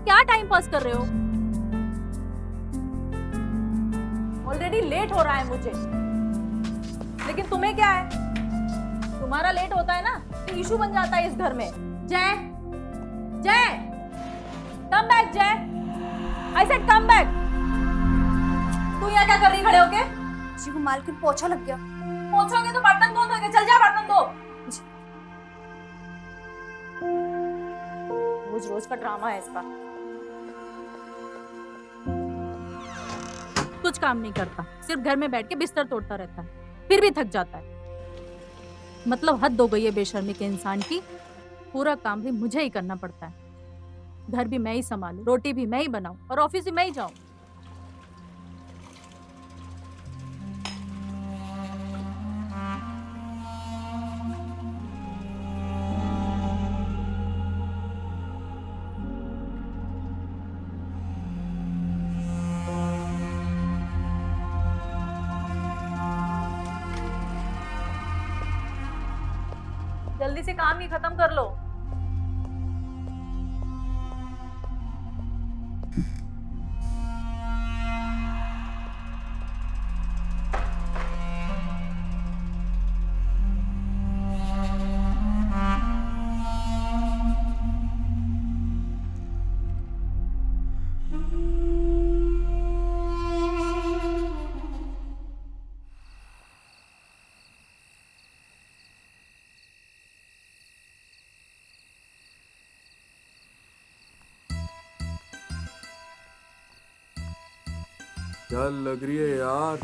क्या time pass कर रहे हो? ऑलरेडी लेट हो रहा है मुझे, लेकिन तुम्हें क्या है? तुम्हारा लेट होता है ना तो इशू बन जाता है इस घर में। जय, जय, कम बैक जय। I said come back. तू यहाँ क्या कर रही खड़े होके? जी वो मालकिन पोछा लग गया। पोछोगे तो बर्तन धो दोगे। चल जा बर्तन धो। रोज रोज का ड्रामा है इसका। कुछ काम नहीं करता, सिर्फ घर में बैठ के बिस्तर तोड़ता रहता है, फिर भी थक जाता है। मतलब हद हो गई है बेशर्मी के इंसान की। पूरा काम भी मुझे ही करना पड़ता है। घर भी मैं ही संभालूं, रोटी भी मैं ही बनाऊं और ऑफिस भी मैं ही जाऊं। जल्दी से काम ही खत्म कर लो। क्या लग रही है यार?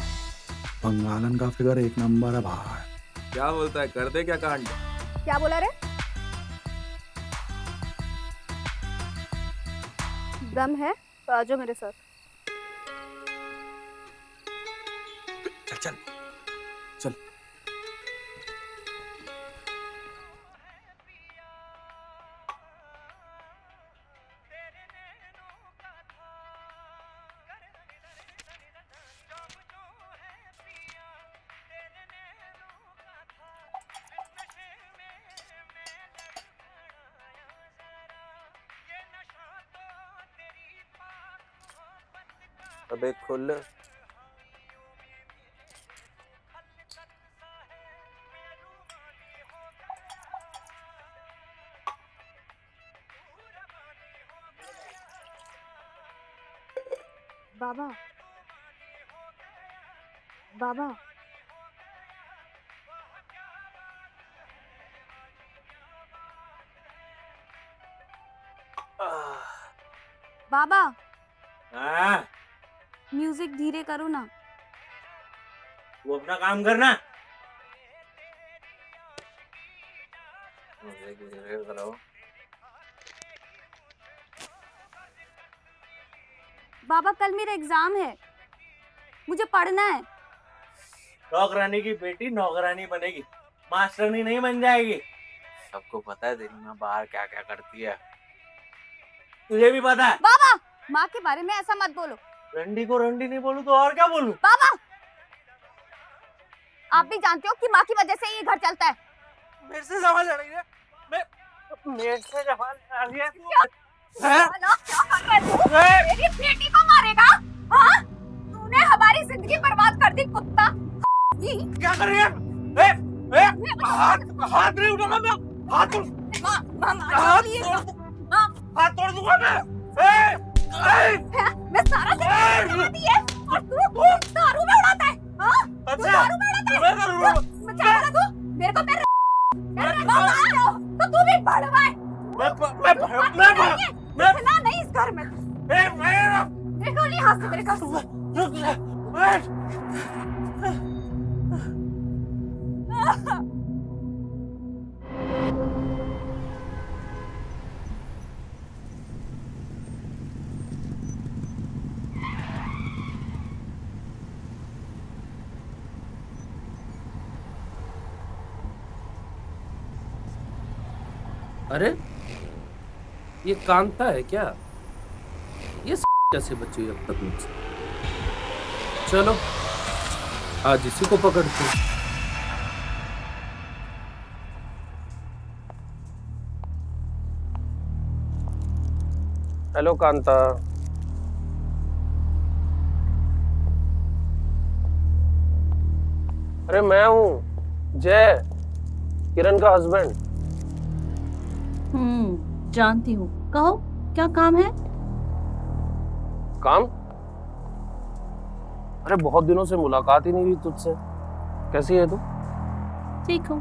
बंगालन का फिगर एक नंबर है भाई। क्या बोलता है, कर दे क्या कांड? क्या बोला रे? दम है तो आ जाओ मेरे साथ। चल चल चल। अबे खुल। बाबा, बाबा, बाबा, हाँ, म्यूजिक धीरे करो ना। वो अपना काम करना। करो। बाबा कल मेरा एग्जाम है, मुझे पढ़ना है। नौकरानी की बेटी नौकरानी बनेगी, मास्टरनी नहीं बन जाएगी। सबको पता है तेरी माँ बाहर क्या क्या करती है, तुझे भी पता है। बाबा माँ के बारे में ऐसा मत बोलो। रंडी को रंडी नहीं बोलूं तो और क्या बोलूं? बाबा आप भी जानते हो कि माँ की वजह से ये घर चलता है। मेरे से सवाल लड़ रही है? मेरे से सवाल लड़ रही है? क्या कर रहा है तू? मेरी बेटी को मारेगा? हाँ? तूने हमारी जिंदगी बर्बाद कर दी कुत्ता। क्या कर रही है? हाथ नहीं उठाना, मैं हाथ तोड़ दूंगा मैं। मैं सारा दिन बता दी है और तू दारू में उड़ाता है। हाँ? तू दारू में उड़ाता है। मैं क्या करूँ तू? मेरे को मेरे बाप हो तो तू भी बड़वा है। मैं नहीं इस घर में। मेरे को नहीं हाथ से मेरे घर। अरे ये कांता है क्या? ये कैसे बची अब तक मुझसे? चलो आज इसी को पकड़ते हैं। हेलो कांता। अरे मैं हूँ जय, किरण का हस्बैंड। जानती हूँ। कहो क्या काम है? काम? अरे बहुत दिनों से मुलाकात ही नहीं हुई तुझसे। कैसी है तू? ठीक हूँ।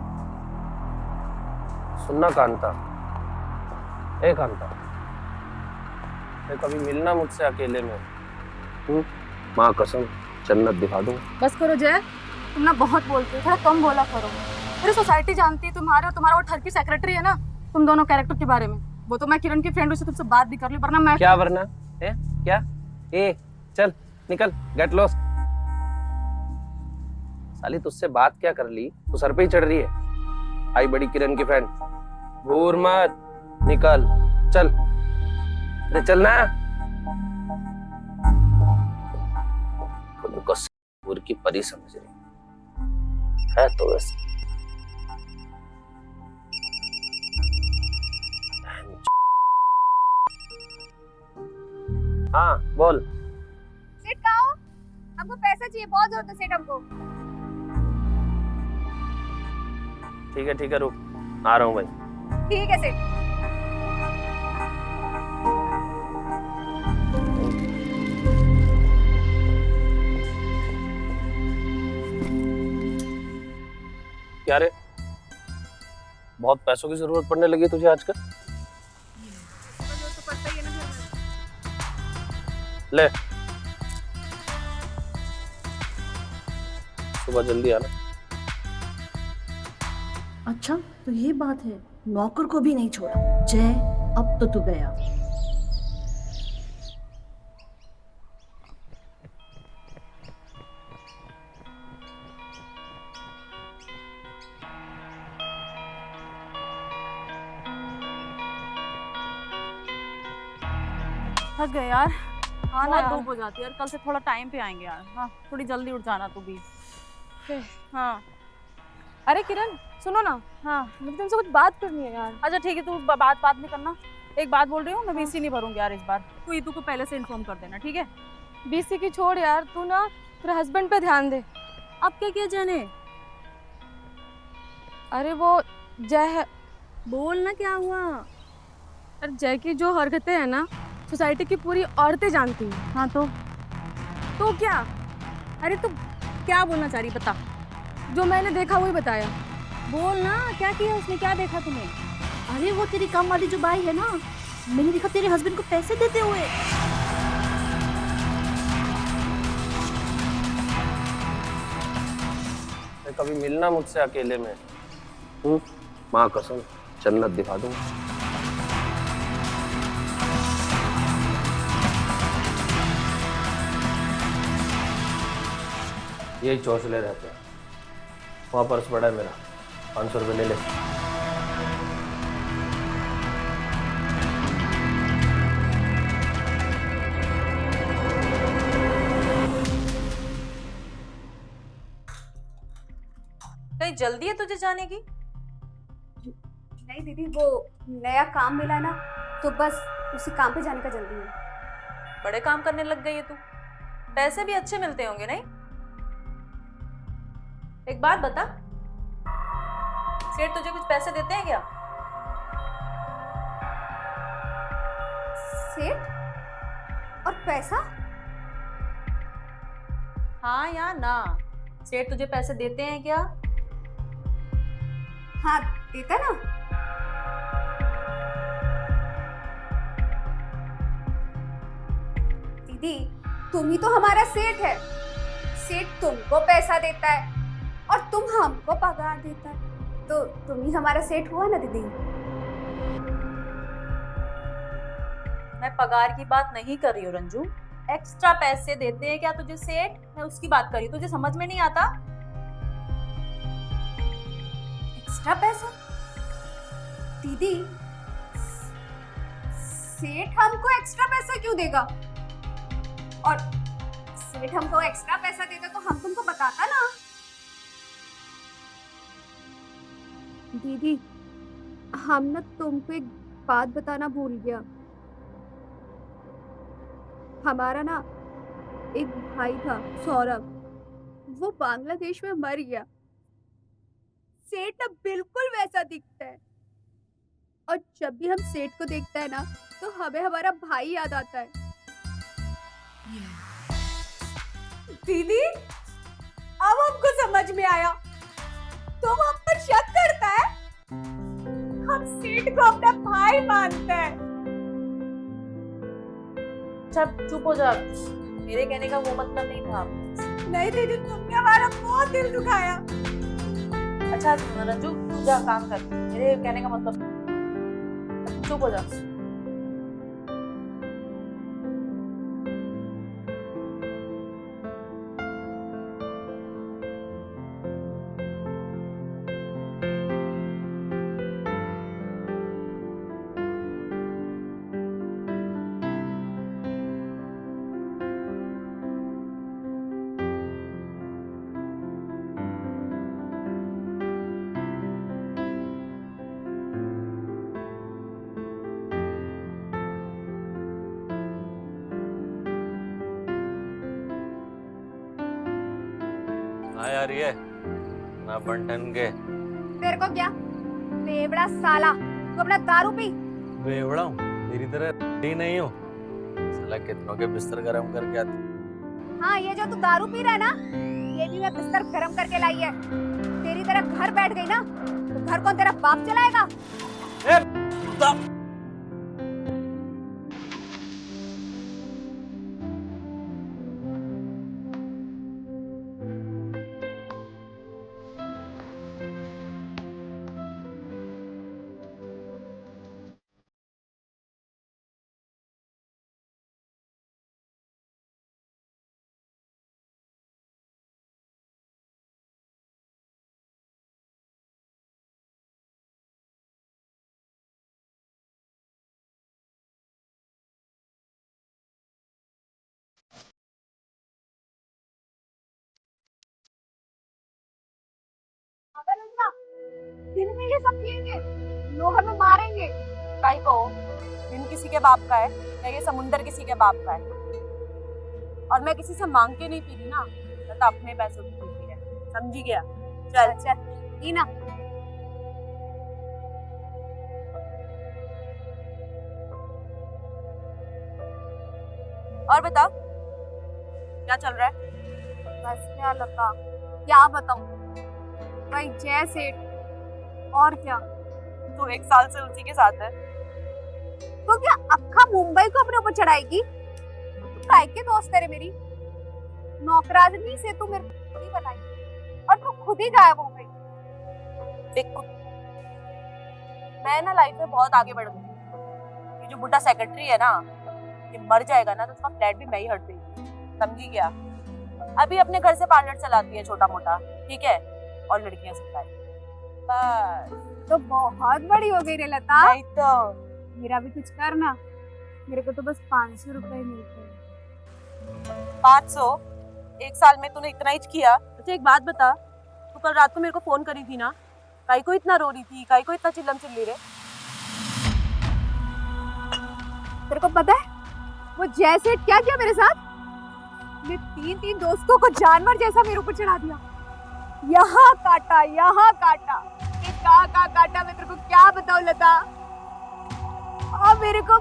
सुनना कांता, ए कांता, मैं कभी मिलना मुझसे अकेले में। माँ कसम जन्नत दिखा दूँ। बस करो जय, तुम ना बहुत बोलते हो, थोड़ा कम बोला करो। पूरी सोसाइटी जानती है तुम्हारे और तुम्हारा वो ठरकी सेक्रेटरी है ना, तुम दोनों कैरेक्टर के बारे में। वो तो मैं किरण की फ्रेंड हूँ, तुमसे बात भी कर ली, वरना मैं क्या वरना? ए क्या? ए चल निकल, गेट लॉस्ट। साली तुझसे बात क्या कर ली, तू सर पे ही चढ़ रही है। आई बड़ी किरण की फ्रेंड, घूर मत, निकल चल। अरे चल ना। खुद को घूर की परी समझ रही है तो वैसे। हाँ बोल। सेठ कहाँ हो? हमको पैसा चाहिए, बहुत जरूरत है सेठ हमको। ठीक है रुक, आ रहा हूँ भाई। ठीक है सेठ। क्या रे, बहुत पैसों की जरूरत पड़ने लगी तुझे आजकल? तो पड़ता ही है ना घर में। ले, सुबह जल्दी आना। अच्छा तो ये बात है, नौकर को भी नहीं छोड़ा। जय अब तो तू गया। थक गए यार। हाँ ना बहुत यार। धूप हो जाती है यार, कल से थोड़ा टाइम पे आएंगे यार। हाँ थोड़ी जल्दी उठ जाना तू भी। हाँ अरे किरण सुनो ना, हाँ मुझे तुमसे कुछ बात करनी है यार। अच्छा ठीक है, तू बात नहीं करना। एक बात बोल रही हूँ, मैं बीसी नहीं भरूंगी यार इस बार। तू ईतू को पहले से इन्फॉर्म कर देना, ठीक है? बीसी की छोड़ यार, तू ना तेरे हस्बैंड पे ध्यान दे। अब क्या किया जाने? अरे वो जय है, बोल ना क्या हुआ? अरे जय की जो हरकतें हैं ना, सोसाइटी की पूरी औरतें जानती हैं। हाँ तो क्या? अरे तू क्या बोलना चाह रही, बता। जो मैंने देखा वही बताया। बोल ना, क्या किया उसने, क्या देखा तूने? अरे वो तेरी काम वाली जो बाई है ना, मैंने देखा तेरे हस्बैंड को पैसे देते हुए। कभी मिलना मुझसे अकेले में। माँ कसम जन्नत दिखा दूँ। यही चौंसले रहते हैं। वहाँ पर्स पड़ा है मेरा, 500 रुपये ले ले। कहीं जल्दी है तुझे जाने की? नहीं दीदी, वो नया काम मिला ना, तो बस उसी काम पे जाने का जल्दी है। बड़े काम करने लग गई है तू। पैसे भी अच्छे मिलते होंगे नहीं? एक बात बता, सेठ तुझे कुछ पैसे देते हैं क्या? सेठ और पैसा? हाँ या ना? सेठ तुझे पैसे देते हैं क्या? हाँ देता ना। दीदी तुम ही तो हमारा सेठ है। सेठ तुमको पैसा देता है और तुम हमको पगार देता है, तो तुम ही हमारा सेठ हुआ ना दीदी। मैं पगार की बात नहीं कर रही हूँ रंजू। एक्स्ट्रा पैसे देते हैं क्या तुझे सेठ? मैं उसकी बात कर रही हूँ। तुझे समझ में नहीं आता? एक्स्ट्रा पैसा? दीदी सेठ हमको एक्स्ट्रा पैसा क्यों देगा? और सेठ हमको एक्स्ट्रा पैसा देता तो हम तुमको बताता ना। दीदी हम ना तुमको एक बात बताना भूल गया। हमारा ना एक भाई था सौरभ, वो बांग्लादेश में मर गया। सेठ ना बिल्कुल वैसा दिखता है, और जब भी हम सेठ को देखता है ना तो हमें हमारा भाई याद आता है। दीदी, अब हमको समझ में आया, तुम हम पर शक करता है, हम सेठ को अपना भाई मानते हैं। अच्छा चुप हो जा, मेरे कहने का वो मतलब नहीं था। नहीं दीदी, तुमने हमारा बहुत दिल दुखाया। अच्छा रंजू तू जा काम कर, मेरे कहने का मतलब चुप हो जा। हाँ यार, ये ना बंटन के तेरे को क्या बेवड़ा साला, तू अपना दारू पी। बेवड़ा हूँ, तेरी तरह ही नहीं हूँ। साला कितनों के बिस्तर गरम करके आती। हाँ, ये जो तू दारू पी रहा है ना, ये भी मैं बिस्तर गरम करके लाई है। तेरी तरह घर बैठ गई ना तो घर कौन तेरा बाप चलाएगा? दिन में ये सब पिएंगे, लोग हमें मारेंगे। काई को दिन किसी के बाप का है या ये समुंदर किसी के बाप का है? और मैं किसी से मांग के नहीं पी रही ना, मैं तो अपने पैसों की पी रही है, समझी गया? चल चल पी ना। और बता क्या चल रहा है? बस क्या लता, क्या बताऊं, भाई जय सेठ। और क्या, तू 1 साल से उसी के साथ है। तो क्या अक्खा मुंबई को अपने ऊपर चढ़ाएगी? काय के दोस्त तेरे मेरी नौकरानी से तू मेरे को खुद ही बनाई, और तू खुद ही गायब हो गई। देख मैं ना लाइफ में बहुत आगे बढ़ गई। ये जो बुढ़ा सेक्रेटरी है ना, ये मर जाएगा ना तो उसका फ्लैट भी मैं ही हट देगी, समझी क्या? अभी अपने घर से पार्लर चलाती है छोटा मोटा, ठीक है, और लड़कियां सिखाई बस। तो बहुत बड़ी हो गई रे लता। नहीं तो मेरा भी कुछ करना, मेरे को तो बस 500 रुपए मिलते हैं। 500 1 साल में तूने इतना ही किया? अच्छा एक बात बता, तू कल रात को मेरे को फोन करी थी ना, काई को इतना रो रही थी, काई को इतना चिल्लम चिल्ली रे? तेरे को पता है वो जैसे क्या किया मेरे साथ? मैं 3 दोस्तों को जानवर जैसा मेरे ऊपर चढ़ा दिया। यहाँ काटा, यहाँ काटा, ये कहाँ काटा, मैं तेरे को क्या बताऊं लता। और मेरे को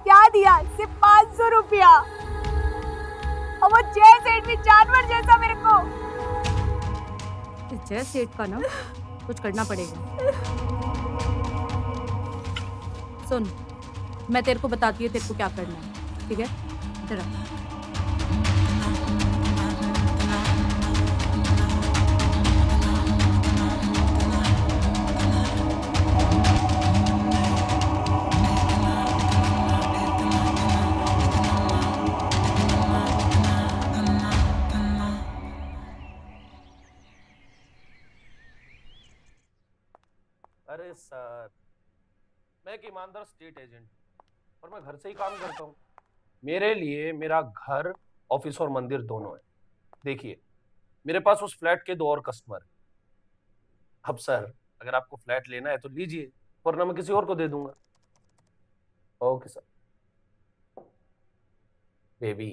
क्या दिया? सिर्फ 500 रुपया, और वो जय सेठ भी जानवर जैसा मेरे को। जय सेठ का ना कुछ करना पड़ेगा। सुन, मैं तेरे को बताती हूँ तेरे को क्या करना है, ठीक है? इधर आ। अरे सर, मैं एक ईमानदार स्टेट एजेंट और मैं घर से ही काम करता हूँ। मेरे लिए मेरा घर, ऑफिस और मंदिर दोनों है। देखिए, मेरे पास उस फ्लैट के 2 और कस्टमर हैं। अब सर, अगर आपको फ्लैट लेना है तो लीजिए, वरना मैं किसी और को दे दूंगा। Okay sir. बेबी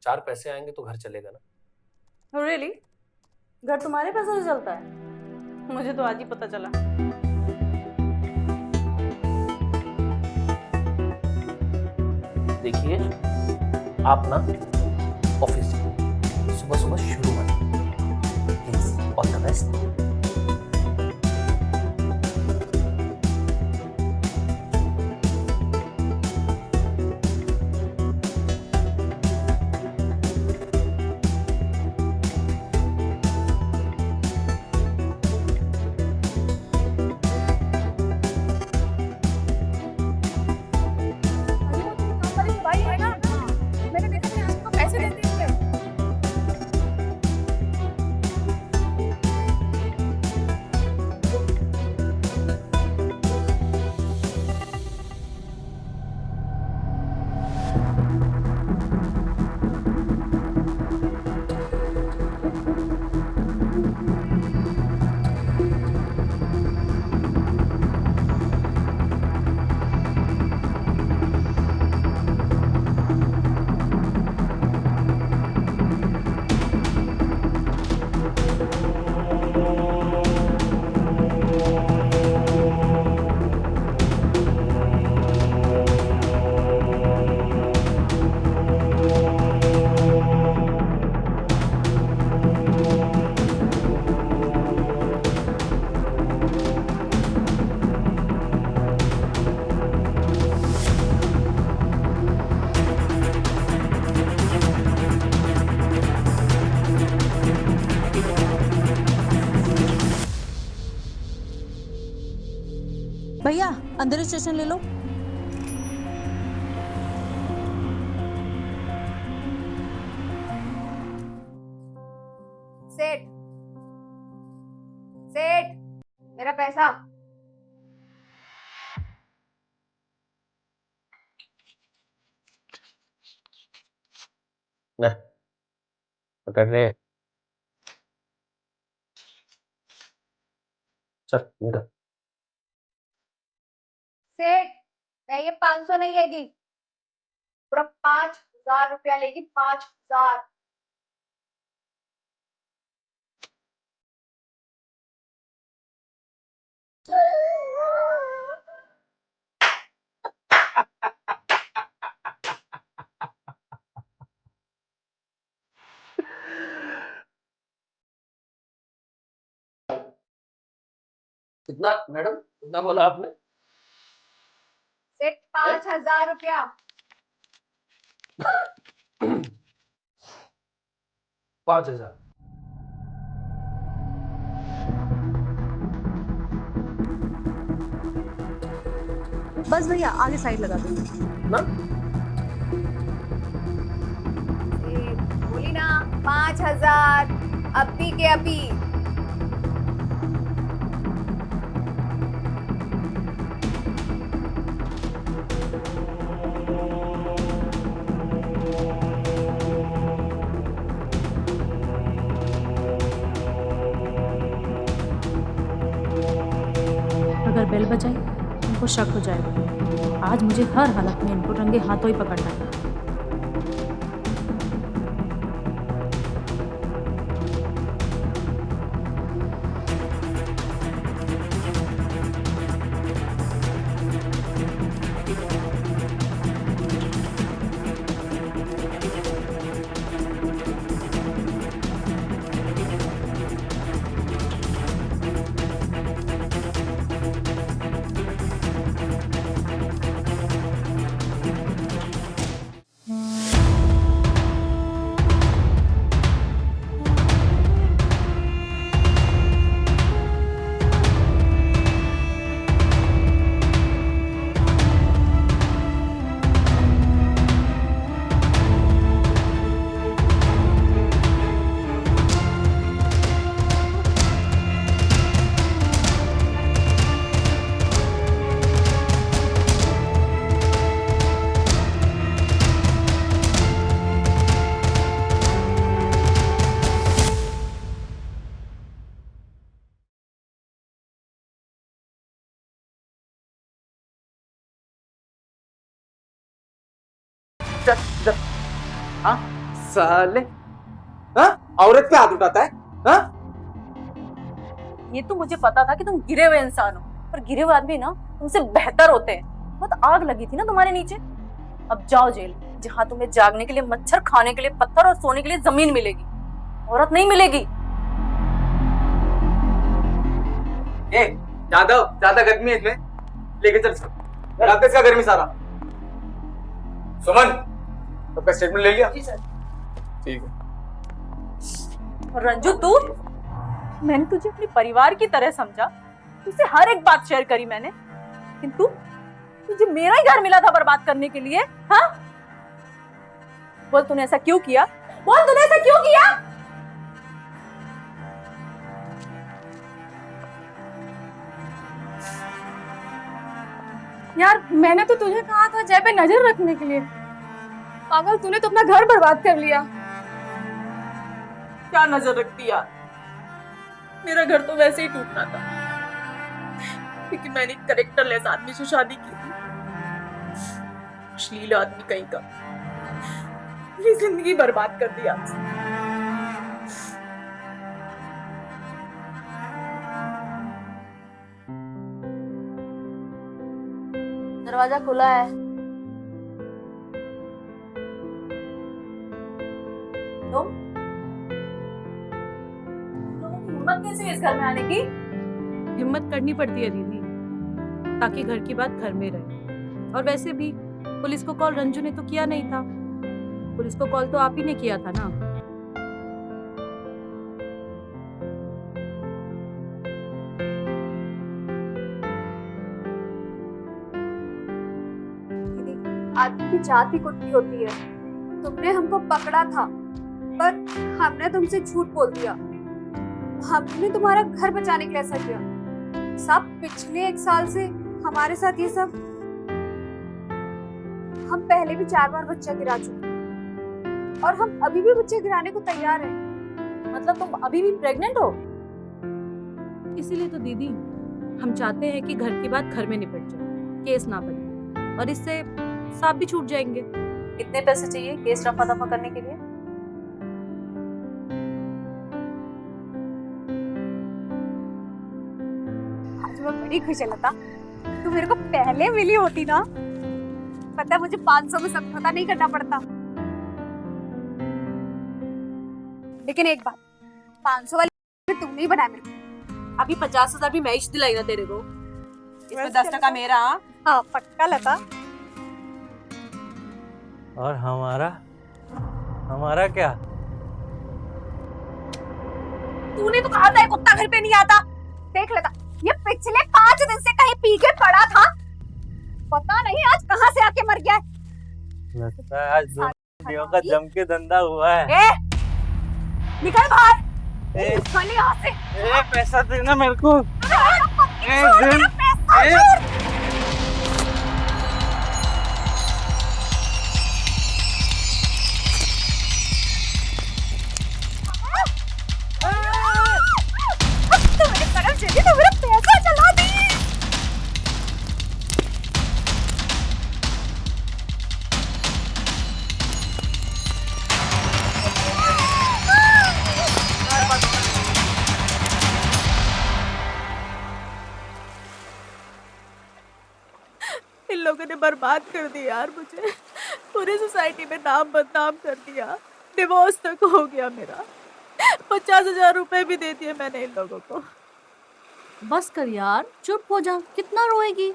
4 पैसे आएंगे तो घर चलेगा ना। रियली घर तुम्हारे पैसों से चलता है? मुझे तो आज ही पता चला। देखिए आप ना ऑफिस सुबह सुबह शुरू मत, प्लीज ऑल द बेस्ट। भाई है ना, मैंने देखा मेरे हस्बैंड को पैसे देते हुए। भैया अंदर स्टेशन ले लो। सेठ, सेठ, मेरा पैसा। ना पकड़ ले, चल निकल। सेठ, मैं ये 500 नहीं लेगी, पूरा 5,000 रुपया लेगी। 5,000। कितना मैडम, कितना बोला आपने? सेठ 5,000 रुपया। 5,000। बस भैया आगे साइड लगा दो ना सेठ बोली ना 5,000, अभी के अभी। अगर बेल बजाई इनको शक हो जाएगा। आज मुझे हर हालत में इनको रंगे हाथों ही पकड़ना है। हाँ साले, हाँ औरत पे हाथ उठाता है, हाँ? ये तो मुझे पता था कि तुम गिरे हुए इंसान हो, पर गिरे हुए आदमी ना तुमसे बेहतर होते हैं। बहुत आग लगी थी ना तुम्हारे नीचे। अब जाओ जेल, जहाँ तुम्हें जागने के लिए मच्छर, खाने के लिए पत्थर और सोने के लिए जमीन मिलेगी, औरत नहीं मिलेगी। ए ज्यादा गर्मी है इसमें, लेके चल रख इसका गर्मी सारा। सुमन, सबका स्टेटमेंट ले लिया? जी सर। ठीक है। और रंजू तू, मैंने तुझे अपने परिवार की तरह समझा, तुझसे हर एक बात शेयर करी मैंने, लेकिन तुझे मेरा ही घर मिला था बर्बाद करने के लिए। हाँ बोल, तूने ऐसा क्यों किया? बोल, तूने ऐसा क्यों किया? यार मैंने तो तुझे कहा था जय पे नजर रखने के लिए। पागल, तूने तो अपना घर बर्बाद कर लिया। क्या नजर रखती यार, मेरा घर तो वैसे ही टूटना था, क्योंकि मैंने कैरेक्टरलेस आदमी से शादी की थी। अश्लील आदमी कहीं का, मेरी जिंदगी बर्बाद कर दिया। दरवाजा खुला है। तुम हिम्मत कैसे इस घर में आने की? हिम्मत करनी पड़ती है दीदी, ताकि घर की बात घर में रहे। और वैसे भी पुलिस को कॉल रंजू ने तो किया नहीं था, पुलिस को कॉल तो आप ही ने किया था ना। आदमी की जात भी कुत्ती होती है। तुमने हमको पकड़ा था, पर हमने तुमसे झूठ बोल दिया। हमने तुम्हारा घर बचाने के लिए ऐसा किया। सब पिछले 1 साल से हमारे साथ ये सब। हम पहले भी 4 बार बच्चा गिरा चुके, और हम अभी भी बच्चे गिराने को तैयार हैं। मतलब तुम अभी भी प्रेग्नेंट हो? इसीलिए तो दीदी हम चाहते हैं कि घर की बात घर में निपट जाए, केस ना बने, और इससे सांप भी छूट जाएंगे। कितने पैसे चाहिए केस रफा दफा करने के लिए? आज मैं बड़ी खुश है लता, तू मेरे को पहले मिली होती ना, पता है मुझे 500 में समझौता नहीं करना पड़ता। लेकिन एक बात, 500 वाली तुमने ही बनाया मेरे को। अभी 50,000 भी मैं ही दिलाई ना तेरे को, इसमें 10% मेरा। हाँ पक्का लता। और हमारा क्या? तूने तो कहा था ये कुत्ता घर पे नहीं आता। देख लेता, ये पिछले 5 दिन से कहीं पी के पड़ा था, पता नहीं आज कहाँ से आके मर गया है। लगता है आज दोनों का जम के धंधा हुआ है। ए, निकल बाहर, निकल यहाँ से। पैसा देना मेरे को। तो मेरा पैसा चला दी। इन लोगों ने बर्बाद कर दिया यार मुझे, पूरी सोसाइटी में नाम बदनाम कर दिया, डिवोर्स तक हो गया मेरा। 50,000 रुपए भी दे दिए मैंने इन लोगों को। बस कर यार, चुप हो जा, कितना रोएगी?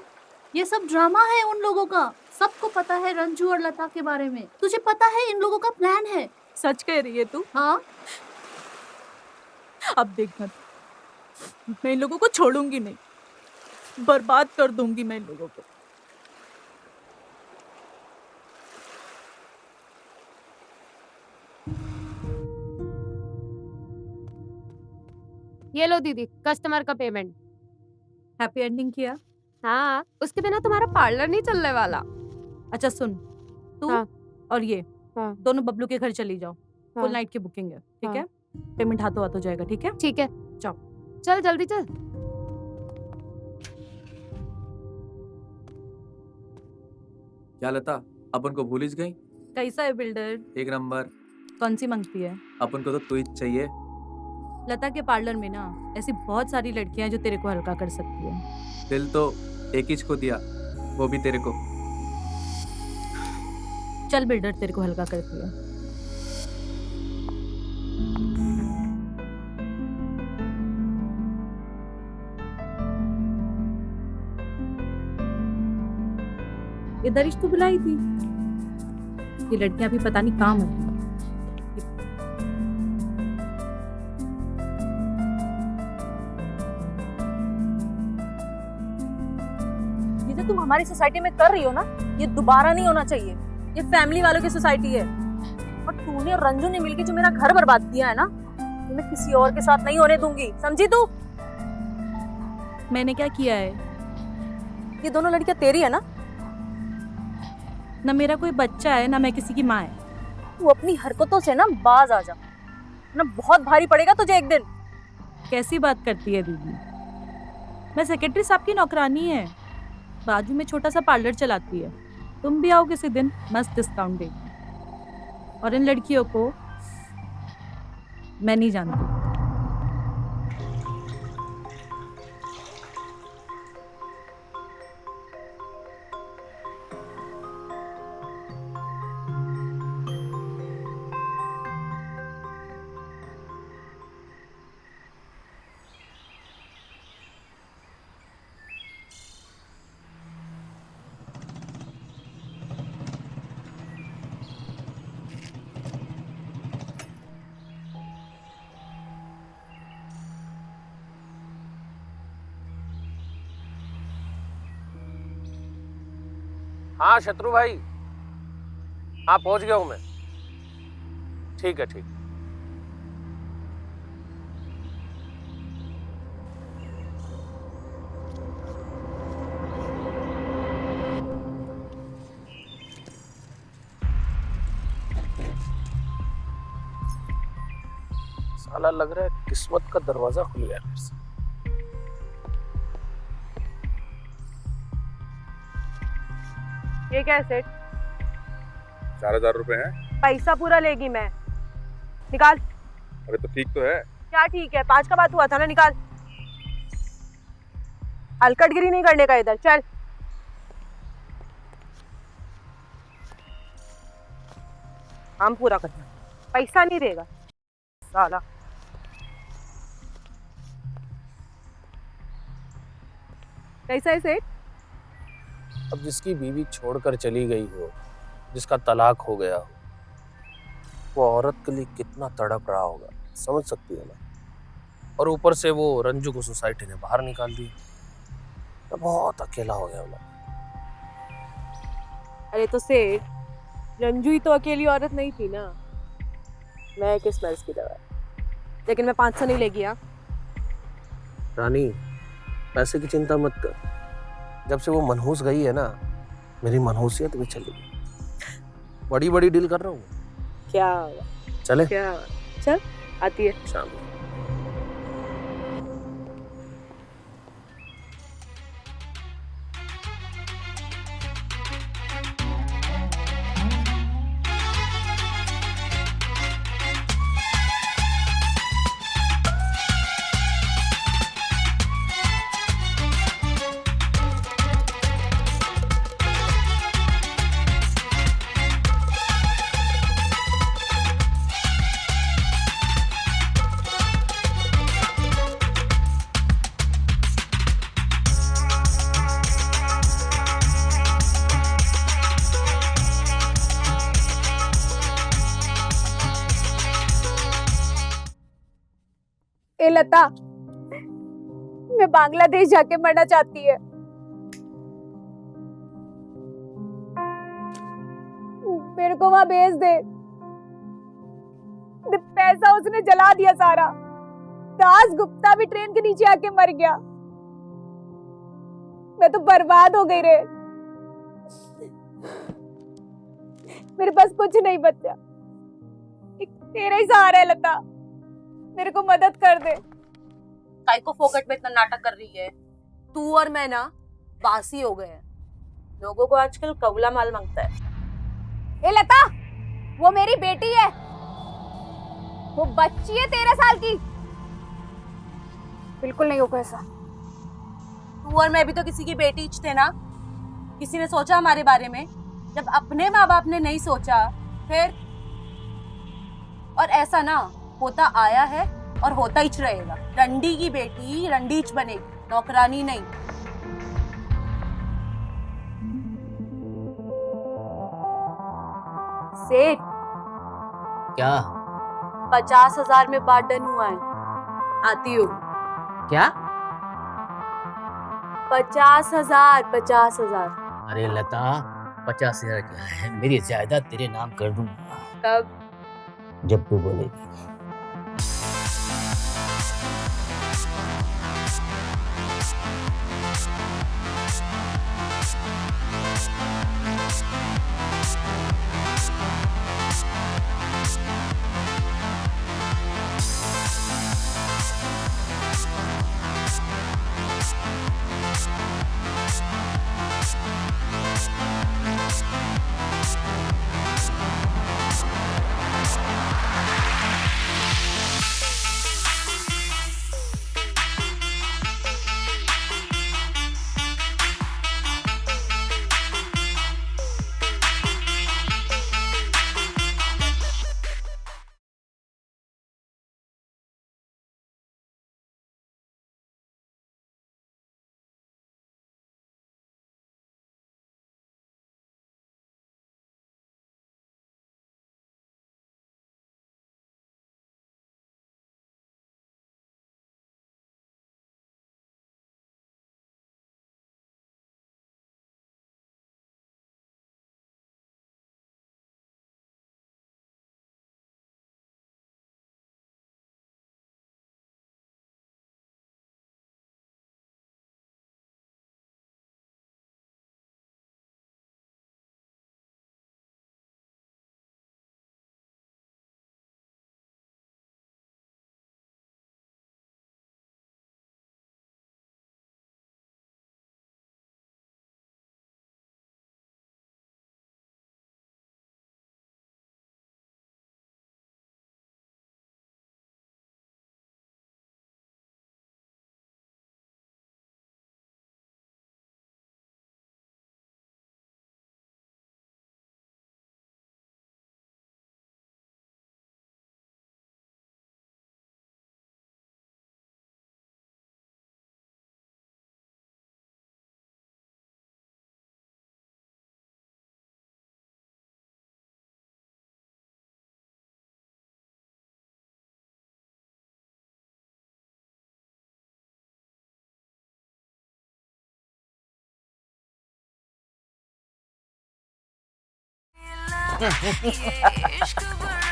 ये सब ड्रामा है उन लोगों का। सबको पता है रंजू और लता के बारे में। तुझे पता है इन लोगों का प्लान है। सच कह रही है तू? हाँ, अब देखना, मैं इन लोगों को छोड़ूंगी नहीं, बर्बाद कर दूंगी मैं इन लोगों को। ये लो दीदी, कस्टमर का पेमेंट। हैप्पी एंडिंग किया? हाँ, उसके बिना तुम्हारा पार्लर नहीं चलने वाला। अच्छा सुन, तू हाँ। और ये दोनों बबलू के घर चली जाओ। हाँ। फुल नाइट की बुकिंग है, ठीक हाँ। है? पेमेंट हाथों हाथ हो जाएगा, ठीक है? ठीक है, जाओ। चल जल्दी चल। क्या लता, अपन को भूल ही गई? कैसा है बिल्डर? एक नंबर। कौन सी मांगती है? अपन को तो तू ही चाहिए। लता के पार्लर में ना ऐसी बहुत सारी लड़कियां हैं जो तेरे को हल्का कर सकती है। दिल तो एक ही को दिया, वो भी तेरे को। चल बिल्डर, तेरे को हल्का करती है। इधर ही तो बुलाई थी। ये लड़कियां भी पता नहीं कहाँ मर गई। ये जो तुम हमारी सोसाइटी में कर रही हो ना, ये दोबारा नहीं होना चाहिए। ये फैमिली वालों की सोसाइटी है। और तूने और रंजू ने मिलकर जो मेरा घर बर्बाद किया है ना, ये मैं किसी और के साथ नहीं होने दूंगी, समझी तू? मैंने क्या किया है? ये दोनों लड़कियां तेरी है ना? ना मेरा कोई बच्चा है, ना मैं किसी की माँ है। तू अपनी हरकतों से ना बाज आ जा, ना बहुत भारी पड़ेगा तुझे एक दिन। कैसी बात करती है दीदी? मैं सेक्रेटरी साहब की नौकरानी है, बाजू में छोटा सा पार्लर चलाती है। तुम भी आओ किसी दिन, मस्त डिस्काउंट देगी। और इन लड़कियों को मैं नहीं जानती। हाँ शत्रु भाई, हाँ पहुंच गया हूं मैं। ठीक है, ठीक। साला लग रहा है किस्मत का दरवाजा खुल गया मेरे से। ये क्या है सेठ? 4000 रुपए हैं। पैसा पूरा लेगी मैं। निकाल। अरे तो ठीक तो है। क्या ठीक है? 5 का बात हुआ था ना, निकाल। हलकटगिरी नहीं करने का इधर, चल। काम पूरा करना, पैसा नहीं देगा साला। कैसा है सेठ? अब जिसकी बीवी छोड़कर चली गई हो, जिसका तलाक हो गया हो, वो औरत के लिए कितना तड़प रहा होगा, समझ सकती है ना। और ऊपर से वो रंजू को सोसाइटी ने बाहर निकाल दिया, तो बहुत अकेला हो गया मैं। अरे तो सेठ, रंजू ही तो अकेली औरत नहीं थी ना। मैं किस मर्ज की दवा, लेकिन मैं 500 नहीं लेगी। हाँ रानी, पैसे की चिंता मत कर। जब से वो मनहूस गई है ना, मेरी मनहूसियत भी चली गई। बड़ी बड़ी डील कर रहा हूँ। क्या चले? क्या? चल, आती है शाम को। ए लता, मैं बांग्लादेश जाके मरना चाहती है। मेरे को वहां भेज दे। पैसा उसने जला दिया सारा। दास गुप्ता भी ट्रेन के नीचे आके मर गया। मैं तो बर्बाद हो गई रे। मेरे पास कुछ नहीं बचा। एक तेरा ही सहारा है लता, मेरे को मदद कर दे। काय को फोकट में इतना नाटक कर रही है? तू और मैं ना बासी हो गए हैं। लोगों को आजकल कबूला माल मांगता है। ए लता, वो मेरी बेटी है, वो बच्ची है 13 साल की। बिल्कुल नहीं होगा ऐसा। तू और मैं भी तो किसी की बेटी थे ना। किसी ने सोचा हमारे बारे में? जब अपने माँ बाप ने नहीं सोचा फिर। और ऐसा ना होता आया है और होता ही रहेगा। रंडी की बेटी रंडीच बनेगी, नौकरानी नहीं। सेठ, क्या 50,000 में बात डन हुआ है। आती हूँ। क्या? 50,000 50,000। अरे लता, 50,000 क्या है? मेरी जायदाद तेरे नाम कर दूंगा। तब जब तू बोलेगी।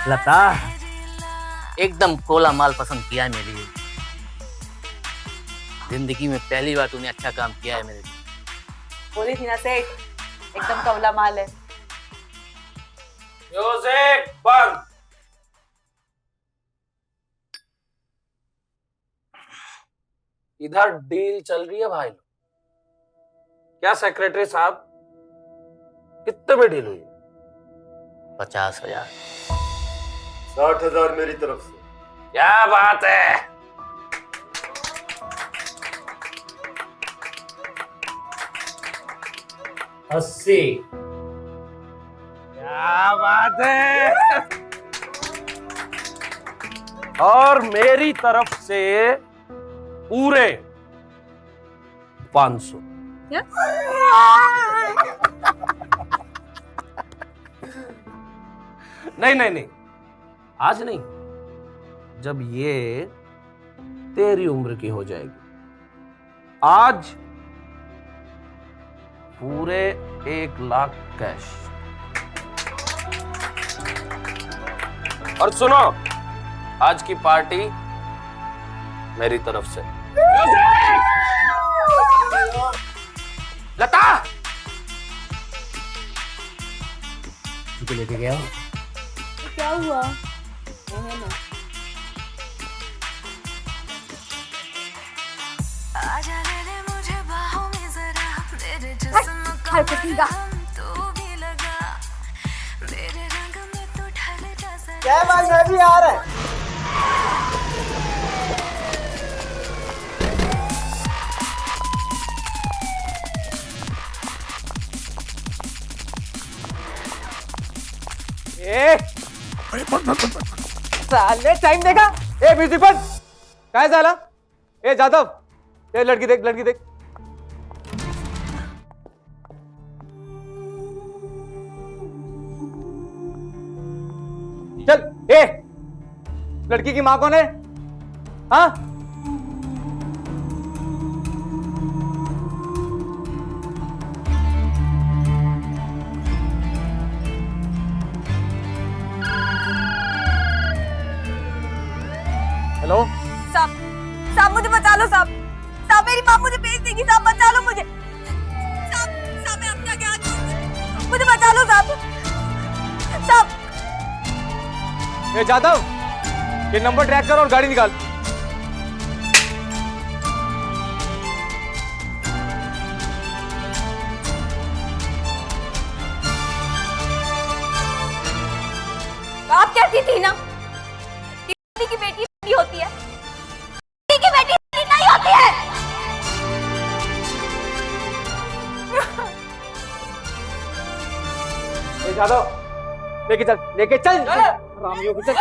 लता, एकदम कोला माल पसंद किया है मेरे लिए। जिंदगी में पहली बार तूने अच्छा काम किया है मेरे लिए। बोली थी ना सेठ, एकदम कवला माल है। म्यूजिक बंद। इधर डील चल रही है भाई। क्या सेक्रेटरी साहब, कितने में डील हुई? 50,000। 60,000 मेरी तरफ से। क्या बात है। अस्सी। क्या बात है। और मेरी तरफ से पूरे 500। नहीं नहीं नहीं, आज नहीं, जब ये तेरी उम्र की हो जाएगी। आज पूरे 1,00,000 कैश। और सुनो, आज की पार्टी मेरी तरफ से। लता, तुझे लेके गया क्या हुआ? क्या भाई मैं भी आ रहा है। साले टाइम देखा। ए म्यूजिक बंद। काय झाला? ए जादव, ए लड़की देख, लड़की देख। चल। ए लड़की की माँ कौन है? हाँ हेलो साहब, साहब मुझे बचा लो साहब। साहब मेरी माँ मुझे भेज देगी साहब, बचा लो मुझे। साहब, साहब मैं अपना क्या करूं? मुझे बचा लो साहब। साहब। ए जादव, ये नंबर ट्रैक करो और गाड़ी निकाल। आप कहती थी ना की बेटी नहीं होती है, की बेटी नहीं होती है। ए जादव, लेके चल रामियों को चल।